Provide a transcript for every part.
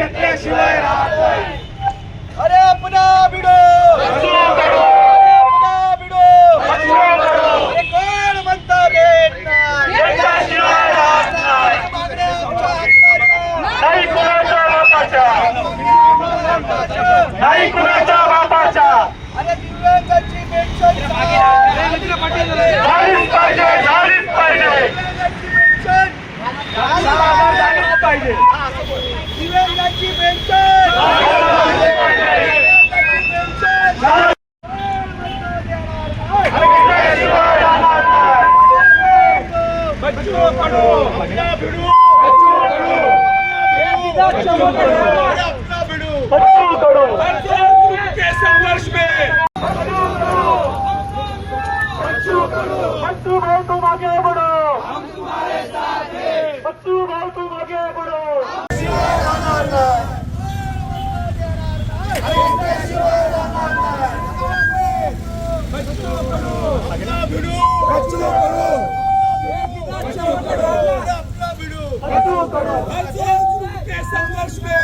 घेतल्याशिवाय राहत नाही। अरे अपना भिडो अपना भिडो अरे कोण म्हणता देत नाही घेतल्याशिवाय राहत नाही। मागण्या आमच्या हक्काच्या नाही कुणाच्या बापाच्या, नाही कुणाच्या बापाच्या। अरे दिव्यांगाची पेन्शन झालीच पाहिजे, झालीच पाहिजे। झालीच पाहिजे। दिव्यांगाची पेन्शन घेतल्याशिवाय राहणार नाही। बच्चू कडू, बच्चू कडू, बच्चू कडू के संघर्ष में बच्चू भाई तुम आगे बढ़ो, हम तुम्हारे साथ हैं। बच्चू भाई तुम आगे बढ़ो। के संघर्ष में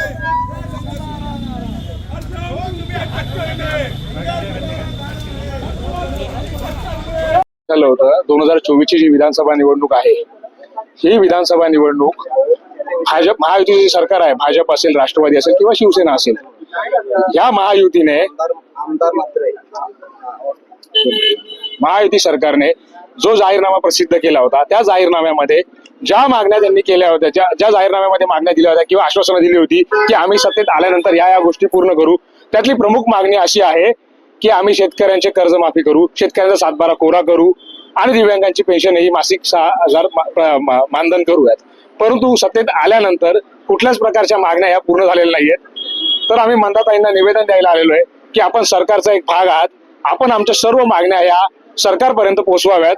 झालं होतं 2024 ची जी विधानसभा निवडणूक आहे, ही विधानसभा निवडणूक भाजप महायुतीचे सरकार आहे, भाजप असेल, राष्ट्रवादी असेल किंवा शिवसेना असेल, या महायुती सरकारने जो जाहीरनामा प्रसिद्ध केला होता, त्या जाहीरनाम्यामध्ये ज्या मागण्या त्यांनी केल्या होत्या, ज्या जाहीरनाम्यामध्ये मागण्या दिल्या होत्या किंवा आश्वासनं दिली होती की आम्ही सत्तेत आल्यानंतर या गोष्टी पूर्ण करू, त्यातली प्रमुख मागणी अशी आहे की आम्ही शेतकऱ्यांचे कर्जमाफी करू, शेतकऱ्यांचा सातबारा कोरा करू आणि दिव्यांगांची पेन्शन ही मासिक 6,000 मानधन करूयात। परंतु सत्तेत आल्यानंतर कुठल्याच प्रकारच्या मागण्या या पूर्ण झालेल्या नाहीयेत। तर आम्ही मंदाताईंना निवेदन द्यायला आलेलो आहे की आपण सरकारचा एक भाग आहात, आपण आमच्या सर्व मागण्या या सरकारपर्यंत पोहोचवाव्यात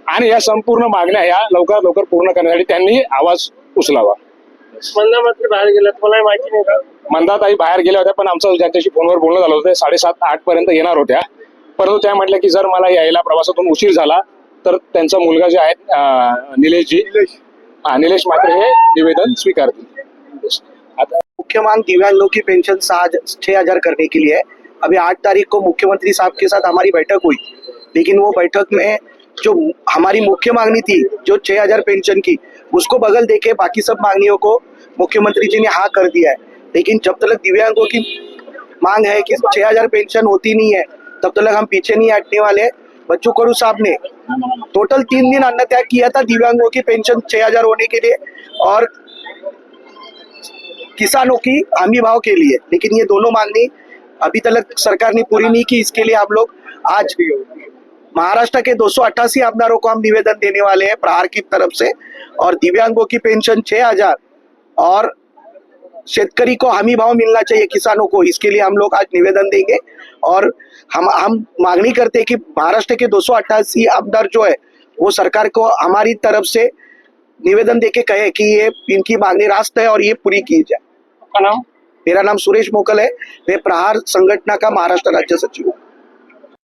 आणि या संपूर्ण मागण्या या लवकरात लवकर पूर्ण करण्यासाठी त्यांनी आवाज उचलावा। मंदामात्री बाहेर गेला, तुम्हाला माहिती नाही का? मंदाताई बाहेर गेल्या होत्या, पण आमचं ज्यांच्याशी फोनवर बोलणं झालं होतं 7:30-8 पर्यंत येणार होत्या, परंतु त्या म्हटल्या की जर मला यायला प्रवासातून उशीर झाला तर त्यांचा मुलगा जे आहेत निलेश मात्र हे निवेदन स्वीकारतील। आता मुख्य मांग दिव्यांगों की पेंशन 6,000 करने के लिए है। अभी 8 तारीख को मुख्यमंत्री साहब के साथ हमारी बैठक हुई, लेकिन वो बैठक में जो हमारी मुख्य मांगनी थी जो 6,000 पेंशन की, उसको बगल देके बाकी सब मांगनियों को मुख्यमंत्री जी ने हाँ कर दिया है। लेकिन जब तक दिव्यांगों की मांग है कि 6,000 पेंशन होती नहीं है, तब तक हम पीछे नहीं हटने वाले। बच्चू कडू साहब ने टोटल 3 दिन अन्न त्याग किया था दिव्यांगों की पेंशन 6,000 होने के लिए और किसानों की हमी भाव के लिए, लेकिन ये दोनों मांगनी अभी तक सरकार ने पूरी नहीं की। इसके लिए हम लोग आज महाराष्ट्र के 288 आमदारों को हम निवेदन देने वाले हैं प्रहार की तरफ से, और दिव्यांगों की पेंशन 6,000 और शेतकरी को हमी भाव मिलना चाहिए किसानों को, इसके लिए हम लोग आज निवेदन देंगे। और हम मांगनी करते हैं कि महाराष्ट्र के 288 आमदार जो है वो सरकार को हमारी तरफ से निवेदन देके कहे कि ये इनकी मांगनी रास्त है और ये पूरी की जाए। आपका नाम? मेरा नाम सुरेश मोकल है, मैं प्रहार संगठन का महाराष्ट्र राज्य सचिव हूँ।